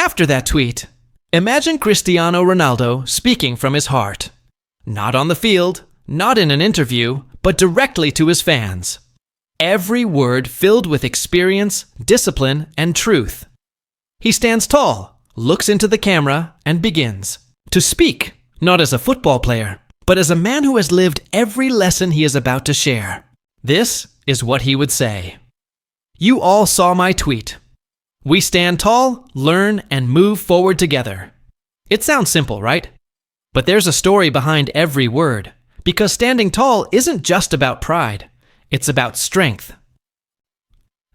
After that tweet, imagine Cristiano Ronaldo speaking from his heart. Not on the field, not in an interview, but directly to his fans. Every word filled with experience, discipline, and truth. He stands tall, looks into the camera, and begins to speak, not as a football player, but as a man who has lived every lesson he is about to share. This is what he would say. You all saw my tweet. We stand tall, learn, and move forward together. It sounds simple, right? But there's a story behind every word, because standing tall isn't just about pride, it's about strength.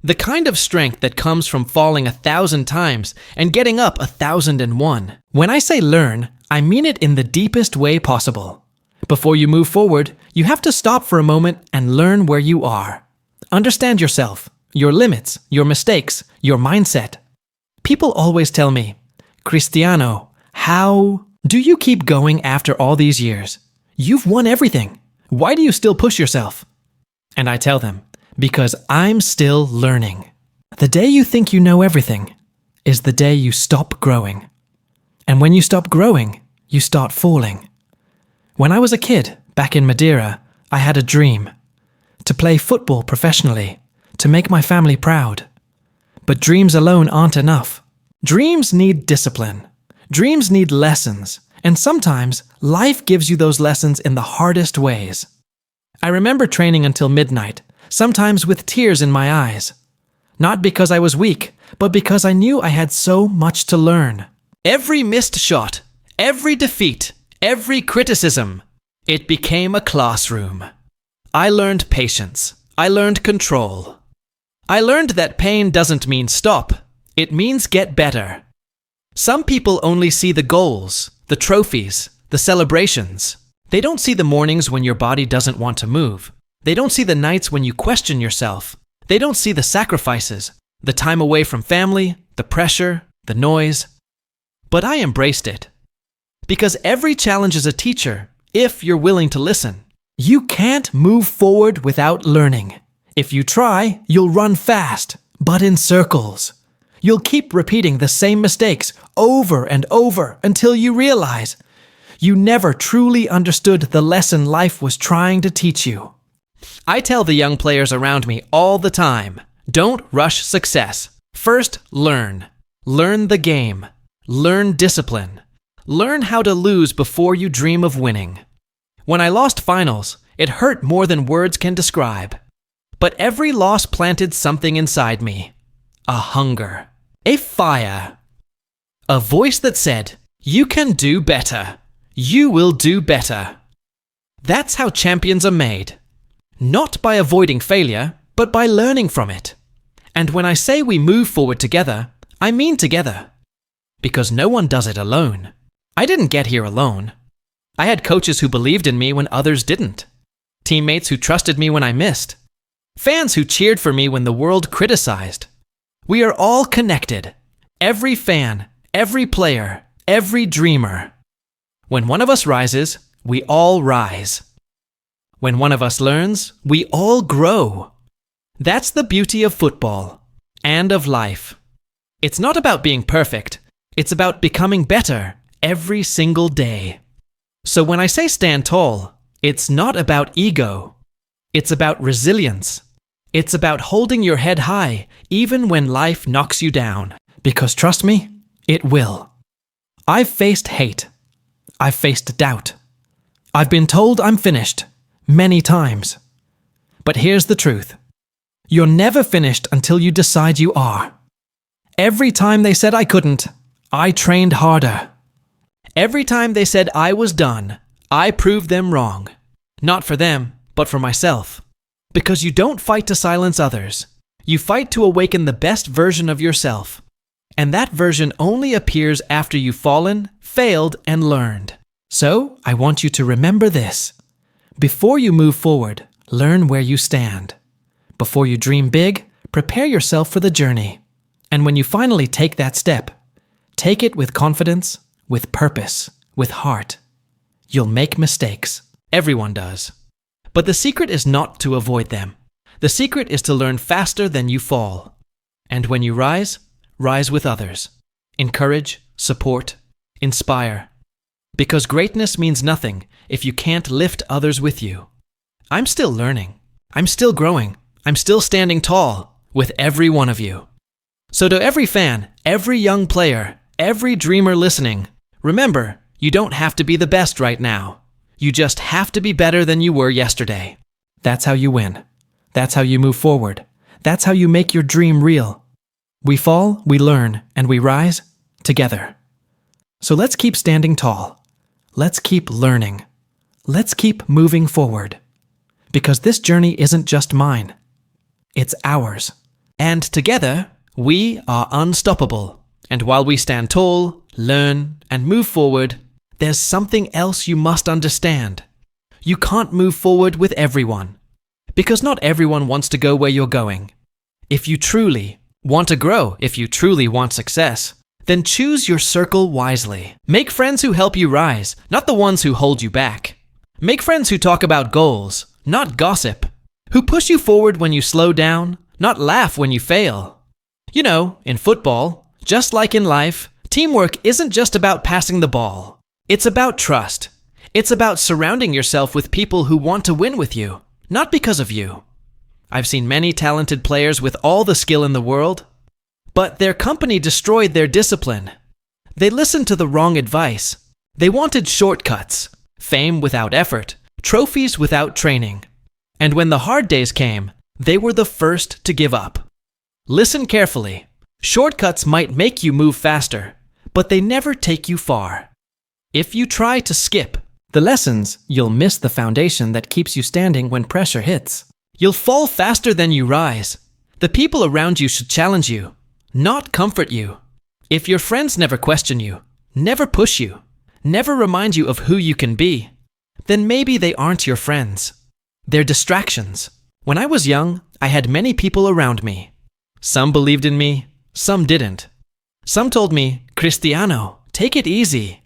The kind of strength that comes from falling 1,000 times and getting up 1,001. When I say learn, I mean it in the deepest way possible. Before you move forward, you have to stop for a moment and learn where you are. Understand yourself, your limits, your mistakes, your mindset. People always tell me, Cristiano, how do you keep going after all these years? You've won everything. Why do you still push yourself? And I tell them, because I'm still learning. The day you think you know everything is the day you stop growing. And when you stop growing, you start falling. When I was a kid, back in Madeira, I had a dream. To play football professionally, to make my family proud. But dreams alone aren't enough. Dreams need discipline. Dreams need lessons. And sometimes, life gives you those lessons in the hardest ways. I remember training until midnight, sometimes with tears in my eyes. Not because I was weak, but because I knew I had so much to learn. Every missed shot, every defeat, every criticism, it became a classroom. I learned patience. I learned control. I learned that pain doesn't mean stop. It means get better. Some people only see the goals, the trophies, the celebrations. They don't see the mornings when your body doesn't want to move. They don't see the nights when you question yourself. They don't see the sacrifices, the time away from family, the pressure, the noise. But I embraced it. Because every challenge is a teacher, if you're willing to listen. You can't move forward without learning. If you try, you'll run fast, but in circles. You'll keep repeating the same mistakes over and over until you realize you never truly understood the lesson life was trying to teach you. I tell the young players around me all the time, don't rush success. First, learn. Learn the game. Learn discipline. Learn how to lose before you dream of winning. When I lost finals, it hurt more than words can describe. But every loss planted something inside me. A hunger. A fire. A voice that said, you can do better. You will do better. That's how champions are made. Not by avoiding failure, but by learning from it. And when I say we move forward together, I mean together. Because no one does it alone. I didn't get here alone. I had coaches who believed in me when others didn't. Teammates who trusted me when I missed. Fans who cheered for me when the world criticized. We are all connected. Every fan, every player, every dreamer. When one of us rises, we all rise. When one of us learns, we all grow. That's the beauty of football and of life. It's not about being perfect. It's about becoming better every single day. So when I say stand tall, it's not about ego. It's about resilience. It's about holding your head high even when life knocks you down. Because trust me, it will. I've faced hate. I've faced doubt. I've been told I'm finished many times. But here's the truth. You're never finished until you decide you are. Every time they said I couldn't, I trained harder. Every time they said I was done, I proved them wrong. Not for them, but for myself. Because you don't fight to silence others. You fight to awaken the best version of yourself. And that version only appears after you've fallen, failed, and learned. So, I want you to remember this. Before you move forward, learn where you stand. Before you dream big, prepare yourself for the journey. And when you finally take that step, take it with confidence, with purpose, with heart. You'll make mistakes. Everyone does. But the secret is not to avoid them. The secret is to learn faster than you fall. And when you rise, rise with others. encourage, support, inspire. Because greatness means nothing if you can't lift others with you. I'm still learning. I'm still growing. I'm still standing tall with every one of you. So to every fan, every young player, every dreamer listening, remember, you don't have to be the best right now. You just have to be better than you were yesterday. That's how you win. That's how you move forward. That's how you make your dream real. We fall, we learn, and we rise together. So let's keep standing tall. Let's keep learning. Let's keep moving forward. Because this journey isn't just mine. It's ours. And together, we are unstoppable. And while we stand tall, learn, and move forward, there's something else you must understand. You can't move forward with everyone. Because not everyone wants to go where you're going. If you truly want to grow, if you truly want success, then choose your circle wisely. Make friends who help you rise, not the ones who hold you back. Make friends who talk about goals, not gossip. Who push you forward when you slow down, not laugh when you fail. You know, in football, just like in life, teamwork isn't just about passing the ball. It's about trust. It's about surrounding yourself with people who want to win with you, not because of you. I've seen many talented players with all the skill in the world, but their company destroyed their discipline. They listened to the wrong advice. They wanted shortcuts, fame without effort, trophies without training. And when the hard days came, they were the first to give up. Listen carefully. Shortcuts might make you move faster, but they never take you far. If you try to skip the lessons, you'll miss the foundation that keeps you standing when pressure hits. You'll fall faster than you rise. The people around you should challenge you, not comfort you. If your friends never question you, never push you, never remind you of who you can be, then maybe they aren't your friends. They're distractions. When I was young, I had many people around me. Some believed in me, some didn't. Some told me, Cristiano, take it easy.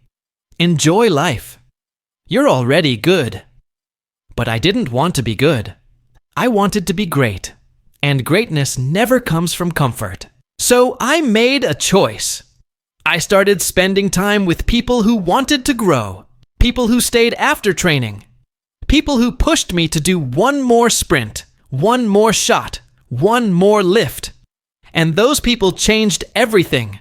Enjoy life. You're already good. But I didn't want to be good. I wanted to be great. And greatness never comes from comfort. So I made a choice. I started spending time with people who wanted to grow. People who stayed after training. People who pushed me to do one more sprint, one more shot, one more lift. And those people changed everything.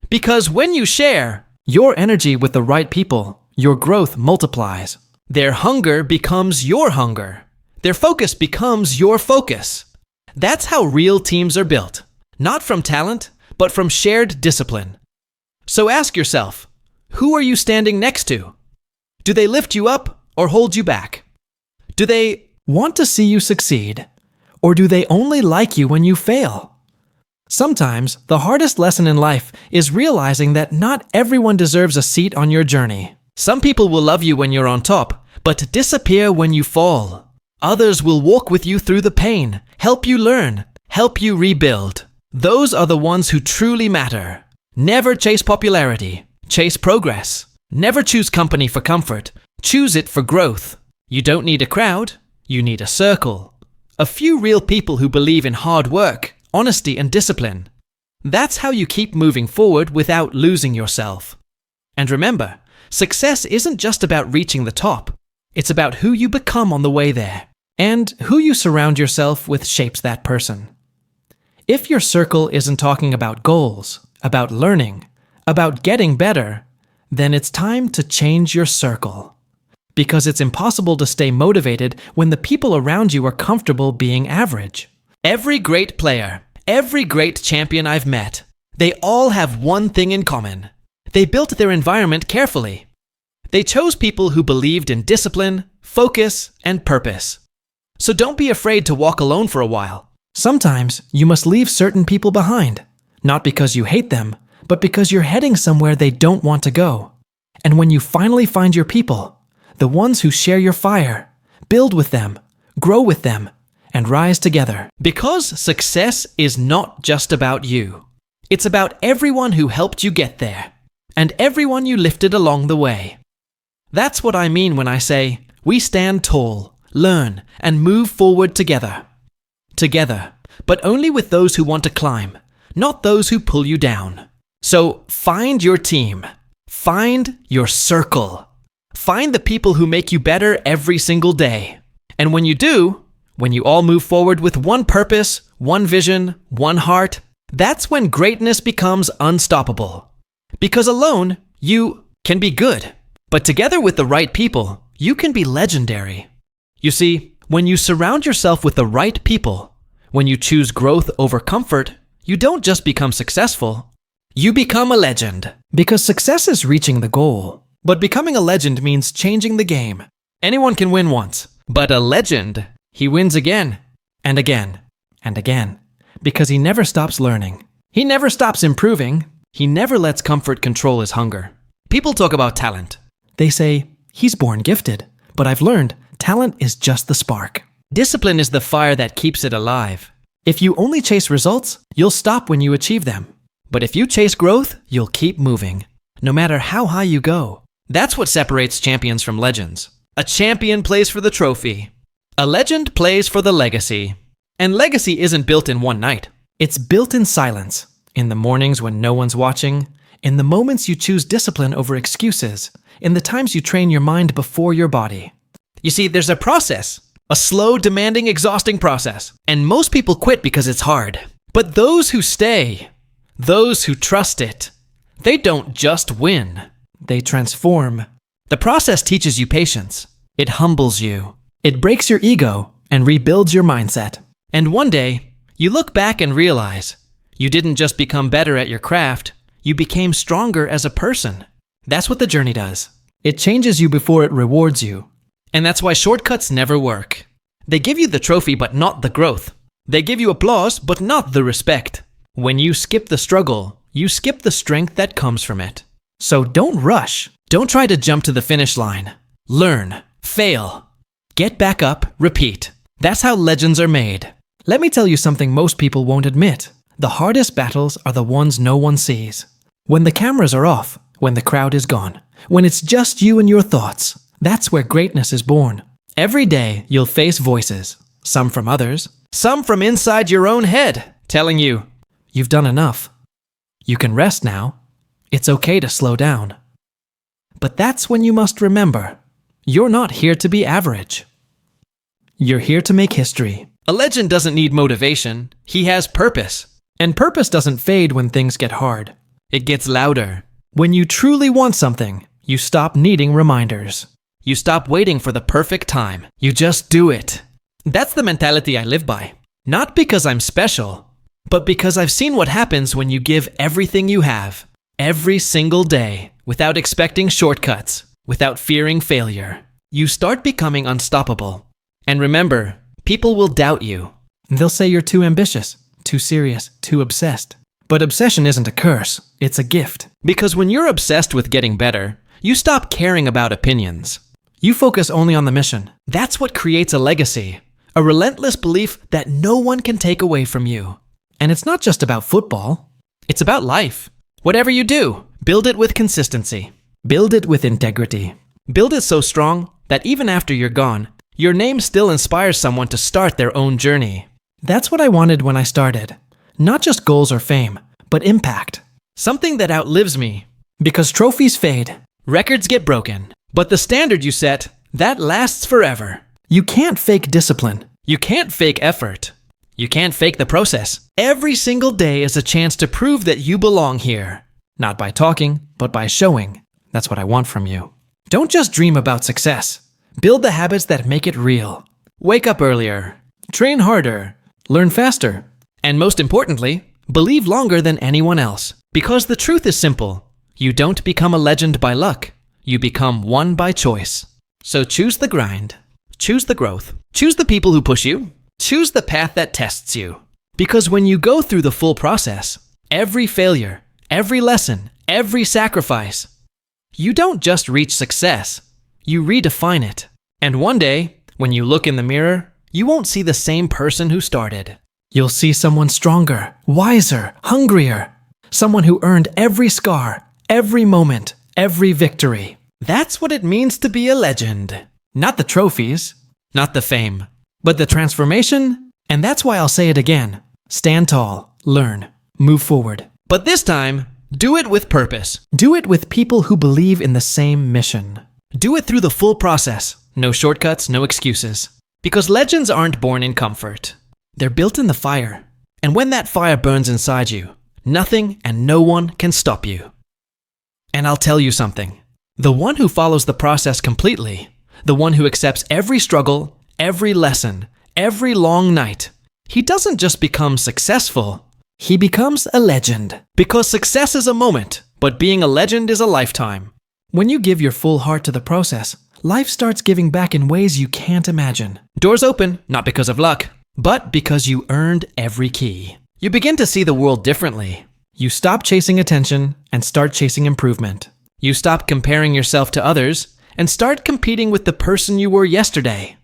Because when you share your energy with the right people, your growth multiplies. Their hunger becomes your hunger. Their focus becomes your focus. That's how real teams are built. Not from talent, but from shared discipline. So ask yourself, who are you standing next to? Do they lift you up or hold you back? Do they want to see you succeed? Or do they only like you when you fail? Sometimes the hardest lesson in life is realizing that not everyone deserves a seat on your journey. Some people will love you when you're on top, but disappear when you fall. Others will walk with you through the pain, help you learn, help you rebuild. Those are the ones who truly matter. Never chase popularity, chase progress. Never choose company for comfort, choose it for growth. You don't need a crowd, you need a circle. A few real people who believe in hard work, honesty, and discipline. That's how you keep moving forward without losing yourself. And remember, success isn't just about reaching the top. It's about who you become on the way there. And who you surround yourself with shapes that person. If your circle isn't talking about goals, about learning, about getting better, then it's time to change your circle. Because it's impossible to stay motivated when the people around you are comfortable being average. Every great player, every great champion I've met, they all have one thing in common. They built their environment carefully. They chose people who believed in discipline, focus, and purpose. So don't be afraid to walk alone for a while. Sometimes you must leave certain people behind, not because you hate them, but because you're heading somewhere they don't want to go. And when you finally find your people, the ones who share your fire, build with them, grow with them, and rise together. Because success is not just about you. It's about everyone who helped you get there, and everyone you lifted along the way. That's what I mean when I say, we stand tall, learn, and move forward together. Together, but only with those who want to climb, not those who pull you down. So find your team. Find your circle. Find the people who make you better every single day. And when you do, when you all move forward with one purpose, one vision, one heart, that's when greatness becomes unstoppable. Because alone, you can be good. But together with the right people, you can be legendary. You see, when you surround yourself with the right people, when you choose growth over comfort, you don't just become successful, you become a legend. Because success is reaching the goal. But becoming a legend means changing the game. Anyone can win once, but a legend, he wins again, and again, and again. Because he never stops learning. He never stops improving. He never lets comfort control his hunger. People talk about talent. They say, he's born gifted. But I've learned, talent is just the spark. Discipline is the fire that keeps it alive. If you only chase results, you'll stop when you achieve them. But if you chase growth, you'll keep moving, no matter how high you go. That's what separates champions from legends. A champion plays for the trophy. A legend plays for the legacy. And legacy isn't built in one night. It's built in silence, in the mornings when no one's watching, in the moments you choose discipline over excuses, in the times you train your mind before your body. You see, there's a process, a slow, demanding, exhausting process. And most people quit because it's hard. But those who stay, those who trust it, they don't just win. They transform. The process teaches you patience. It humbles you. It breaks your ego and rebuilds your mindset. And one day, you look back and realize you didn't just become better at your craft, you became stronger as a person. That's what the journey does. It changes you before it rewards you. And that's why shortcuts never work. They give you the trophy but not the growth. They give you applause but not the respect. When you skip the struggle, you skip the strength that comes from it. So don't rush. Don't try to jump to the finish line. Learn. Fail. Get back up. Repeat. That's how legends are made. Let me tell you something most people won't admit. The hardest battles are the ones no one sees. When the cameras are off, when the crowd is gone, when it's just you and your thoughts, that's where greatness is born. Every day, you'll face voices, some from others, some from inside your own head, telling you, you've done enough. You can rest now. It's okay to slow down. But that's when you must remember, you're not here to be average. You're here to make history. A legend doesn't need motivation. He has purpose. And purpose doesn't fade when things get hard. It gets louder. When you truly want something, you stop needing reminders. You stop waiting for the perfect time. You just do it. That's the mentality I live by. Not because I'm special, but because I've seen what happens when you give everything you have, every single day, without expecting shortcuts, without fearing failure. You start becoming unstoppable. And remember, people will doubt you. They'll say you're too ambitious, too serious, too obsessed. But obsession isn't a curse, it's a gift. Because when you're obsessed with getting better, you stop caring about opinions. You focus only on the mission. That's what creates a legacy, a relentless belief that no one can take away from you. And it's not just about football. It's about life. Whatever you do, build it with consistency. Build it with integrity. Build it so strong that even after you're gone, your name still inspires someone to start their own journey. That's what I wanted when I started. Not just goals or fame, but impact. Something that outlives me. Because trophies fade, records get broken, but the standard you set, that lasts forever. You can't fake discipline. You can't fake effort. You can't fake the process. Every single day is a chance to prove that you belong here. Not by talking, but by showing. That's what I want from you. Don't just dream about success. Build the habits that make it real. Wake up earlier. Train harder. Learn faster. And most importantly, believe longer than anyone else. Because the truth is simple. You don't become a legend by luck. You become one by choice. So choose the grind. Choose the growth. Choose the people who push you. Choose the path that tests you. Because when you go through the full process, every failure, every lesson, every sacrifice, you don't just reach success. You redefine it. And one day, when you look in the mirror, you won't see the same person who started. You'll see someone stronger, wiser, hungrier. Someone who earned every scar, every moment, every victory. That's what it means to be a legend. Not the trophies, not the fame, but the transformation. And that's why I'll say it again. Stand tall, learn, move forward. But this time, Do it with purpose. Do it with people who believe in the same mission. Do it through the full process. No shortcuts, no excuses. Because legends aren't born in comfort. They're built in the fire. And when that fire burns inside you, nothing and no one can stop you. And I'll tell you something. The one who follows the process completely, the one who accepts every struggle, every lesson, every long night, he doesn't just become successful, he becomes a legend. Because success is a moment, but being a legend is a lifetime. When you give your full heart to the process, life starts giving back in ways you can't imagine. Doors open, not because of luck, but because you earned every key. You begin to see the world differently. You stop chasing attention and start chasing improvement. You stop comparing yourself to others and start competing with the person you were yesterday.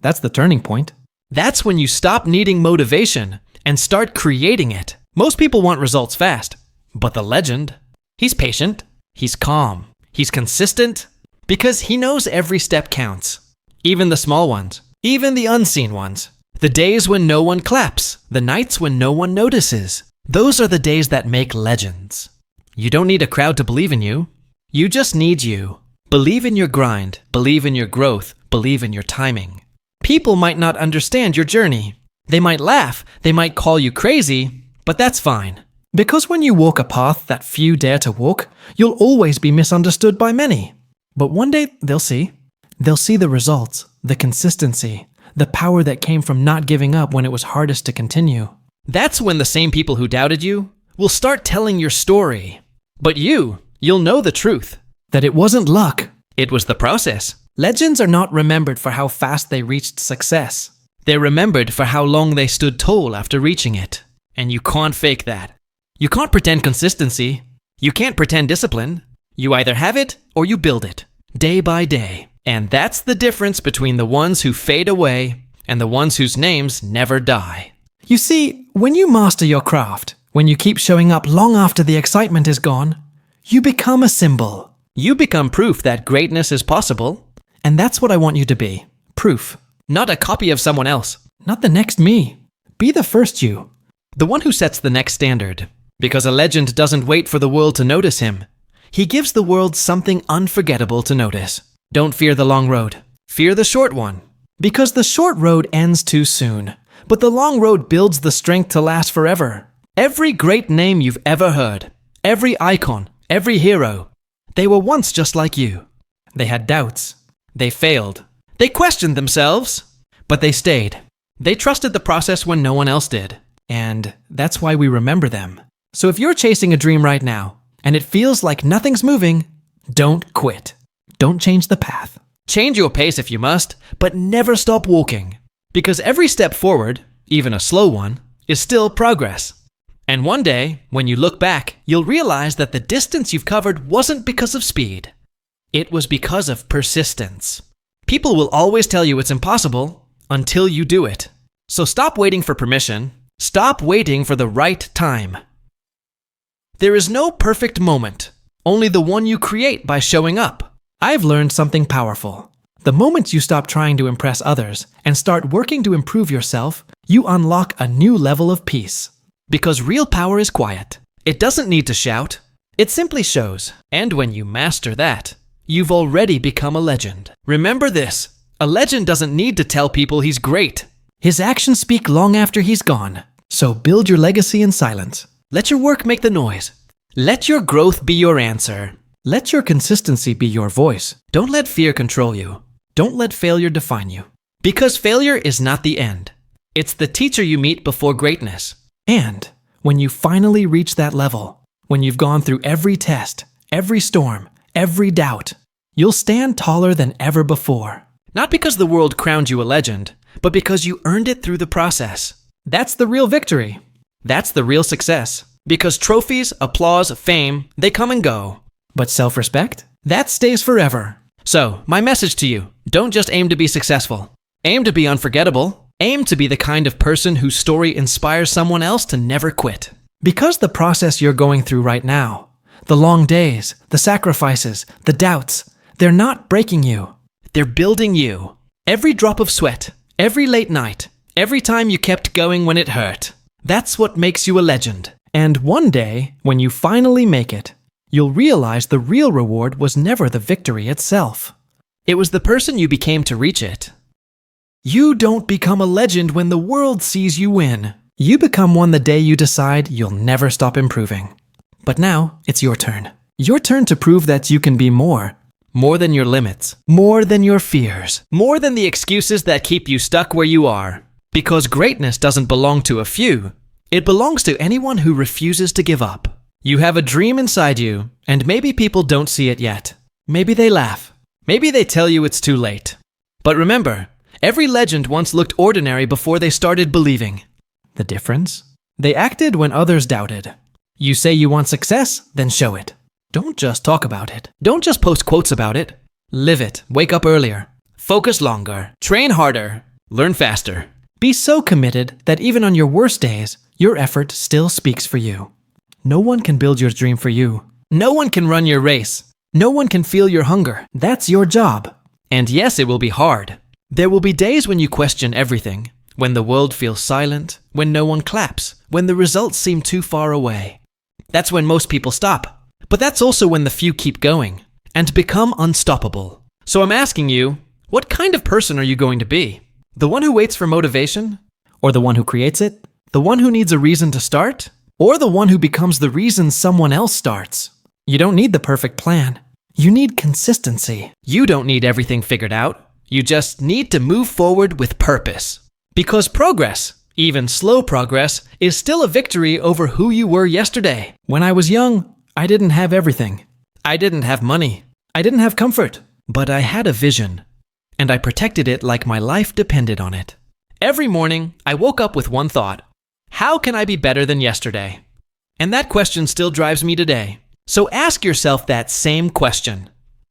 That's the turning point. That's when you stop needing motivation and start creating it. Most people want results fast, but the legend, he's patient, he's calm, he's consistent, because he knows every step counts. Even the small ones, even the unseen ones. The days when no one claps, the nights when no one notices. Those are the days that make legends. You don't need a crowd to believe in you. You just need you. Believe in your grind, believe in your growth, believe in your timing. People might not understand your journey. They might laugh, they might call you crazy, but that's fine. Because when you walk a path that few dare to walk, you'll always be misunderstood by many. But one day they'll see. They'll see the results, the consistency, the power that came from not giving up when it was hardest to continue. That's when the same people who doubted you will start telling your story. But you'll know the truth. That it wasn't luck. It was the process. Legends are not remembered for how fast they reached success. They're remembered for how long they stood tall after reaching it. And you can't fake that. You can't pretend consistency. You can't pretend discipline. You either have it or you build it, day by day. And that's the difference between the ones who fade away and the ones whose names never die. You see, when you master your craft, when you keep showing up long after the excitement is gone, you become a symbol. You become proof that greatness is possible. And that's what I want you to be. Proof. Not a copy of someone else. Not the next me. Be the first you. The one who sets the next standard. Because a legend doesn't wait for the world to notice him. He gives the world something unforgettable to notice. Don't fear the long road. Fear the short one. Because the short road ends too soon. But the long road builds the strength to last forever. Every great name you've ever heard, every icon, every hero, they were once just like you. They had doubts. They failed. They questioned themselves, but they stayed. They trusted the process when no one else did. And that's why we remember them. So if you're chasing a dream right now, and it feels like nothing's moving, don't quit. Don't change the path. Change your pace if you must, but never stop walking. Because every step forward, even a slow one, is still progress. And one day, when you look back, you'll realize that the distance you've covered wasn't because of speed. It was because of persistence. People will always tell you it's impossible until you do it. So stop waiting for permission. Stop waiting for the right time. There is no perfect moment, only the one you create by showing up. I've learned something powerful. The moment you stop trying to impress others and start working to improve yourself, you unlock a new level of peace. Because real power is quiet. It doesn't need to shout. It simply shows. And when you master that, you've already become a legend. Remember this. A legend doesn't need to tell people he's great. His actions speak long after he's gone. So build your legacy in silence. Let your work make the noise. Let your growth be your answer. Let your consistency be your voice. Don't let fear control you. Don't let failure define you. Because failure is not the end. It's the teacher you meet before greatness. And when you finally reach that level, when you've gone through every test, every storm, every doubt, you'll stand taller than ever before. Not because the world crowned you a legend, but because you earned it through the process. That's the real victory. That's the real success. Because trophies, applause, fame, they come and go. But self-respect? That stays forever. So, my message to you, don't just aim to be successful. Aim to be unforgettable. Aim to be the kind of person whose story inspires someone else to never quit. Because the process you're going through right now, the long days, the sacrifices, the doubts, they're not breaking you. They're building you. Every drop of sweat, every late night, every time you kept going when it hurt. That's what makes you a legend. And one day, when you finally make it, you'll realize the real reward was never the victory itself. It was the person you became to reach it. You don't become a legend when the world sees you win. You become one the day you decide you'll never stop improving. But now, it's your turn. Your turn to prove that you can be more. More than your limits. More than your fears. More than the excuses that keep you stuck where you are. Because greatness doesn't belong to a few. It belongs to anyone who refuses to give up. You have a dream inside you, and maybe people don't see it yet. Maybe they laugh. Maybe they tell you it's too late. But remember, every legend once looked ordinary before they started believing. The difference? They acted when others doubted. You say you want success, then show it. Don't just talk about it. Don't just post quotes about it. Live it. Wake up earlier. Focus longer. Train harder. Learn faster. Be so committed that even on your worst days, your effort still speaks for you. No one can build your dream for you. No one can run your race. No one can feel your hunger. That's your job. And yes, it will be hard. There will be days when you question everything. When the world feels silent. When no one claps. When the results seem too far away. That's when most people stop. But that's also when the few keep going and become unstoppable. So I'm asking you, what kind of person are you going to be? The one who waits for motivation? Or the one who creates it? The one who needs a reason to start? Or the one who becomes the reason someone else starts? You don't need the perfect plan. You need consistency. You don't need everything figured out. You just need to move forward with purpose. Because progress, even slow progress, is still a victory over who you were yesterday. When I was young, I didn't have everything. I didn't have money. I didn't have comfort. But I had a vision, and I protected it like my life depended on it. Every morning, I woke up with one thought. How can I be better than yesterday? And that question still drives me today. So ask yourself that same question.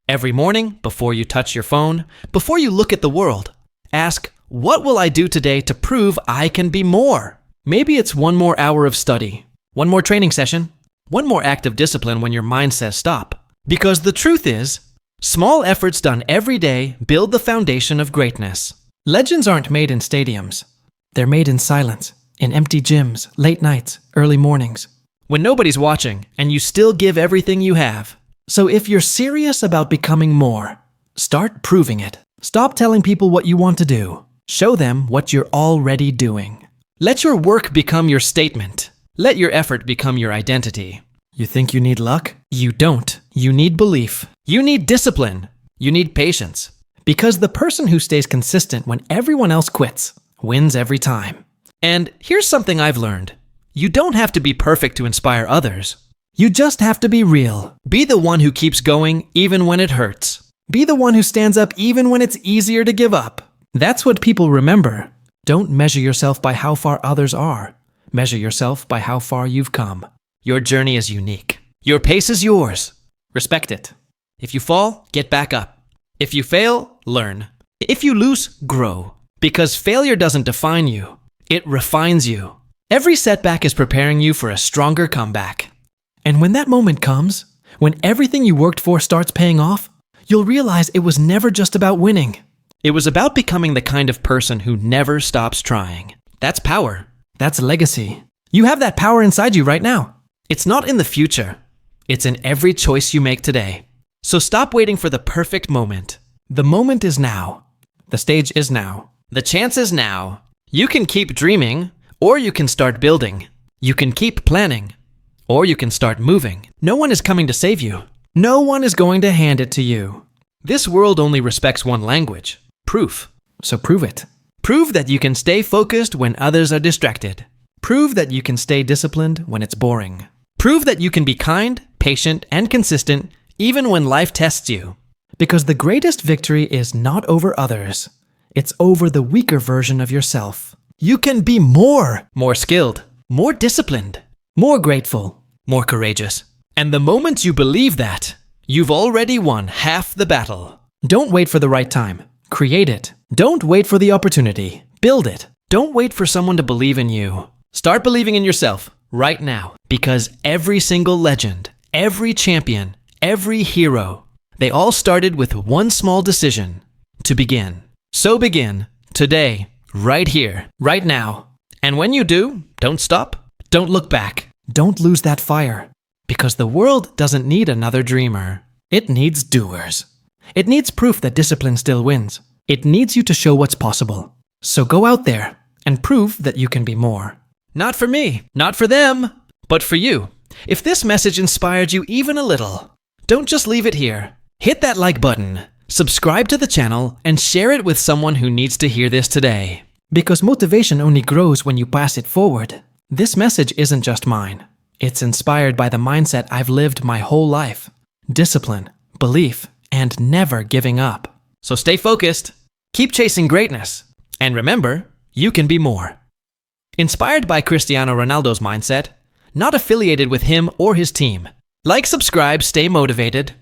Every morning, before you touch your phone, before you look at the world, ask, what will I do today to prove I can be more? Maybe it's one more hour of study, one more training session, one more act of discipline when your mind says stop. Because the truth is, small efforts done every day build the foundation of greatness. Legends aren't made in stadiums. They're made in silence, in empty gyms, late nights, early mornings. When nobody's watching and you still give everything you have. So if you're serious about becoming more, start proving it. Stop telling people what you want to do. Show them what you're already doing. Let your work become your statement. Let your effort become your identity. You think you need luck? You don't. You need belief. You need discipline. You need patience. Because the person who stays consistent when everyone else quits wins every time. And here's something I've learned. You don't have to be perfect to inspire others. You just have to be real. Be the one who keeps going even when it hurts. Be the one who stands up even when it's easier to give up. That's what people remember. Don't measure yourself by how far others are. Measure yourself by how far you've come. Your journey is unique. Your pace is yours. Respect it. If you fall, get back up. If you fail, learn. If you lose, grow. Because failure doesn't define you. It refines you. Every setback is preparing you for a stronger comeback. And when that moment comes, when everything you worked for starts paying off, you'll realize it was never just about winning. It was about becoming the kind of person who never stops trying. That's power. That's legacy. You have that power inside you right now. It's not in the future. It's in every choice you make today. So stop waiting for the perfect moment. The moment is now. The stage is now. The chance is now. You can keep dreaming, or you can start building. You can keep planning, or you can start moving. No one is coming to save you. No one is going to hand it to you. This world only respects one language, proof. So prove it. Prove that you can stay focused when others are distracted. Prove that you can stay disciplined when it's boring. Prove that you can be kind, patient, and consistent even when life tests you. Because the greatest victory is not over others. It's over the weaker version of yourself. You can be more. More skilled. More disciplined. More grateful. More courageous. And the moment you believe that, you've already won half the battle. Don't wait for the right time. Create it. Don't wait for the opportunity. Build it. Don't wait for someone to believe in you. Start believing in yourself right now. Because every single legend, every champion, every hero, they all started with one small decision: to begin. So begin today, right here, right now. And when you do, don't stop. Don't look back. Don't lose that fire, because the world doesn't need another dreamer. It needs doers. It needs proof that discipline still wins. It needs you to show what's possible. So go out there and prove that you can be more. Not for me, not for them, but for you. If this message inspired you even a little, don't just leave it here. Hit that like button, subscribe to the channel, and share it with someone who needs to hear this today. Because motivation only grows when you pass it forward. This message isn't just mine. It's inspired by the mindset I've lived my whole life. Discipline, belief, and never giving up. So stay focused, keep chasing greatness, and remember, you can be more. Inspired by Cristiano Ronaldo's mindset, not affiliated with him or his team. Like, subscribe, stay motivated,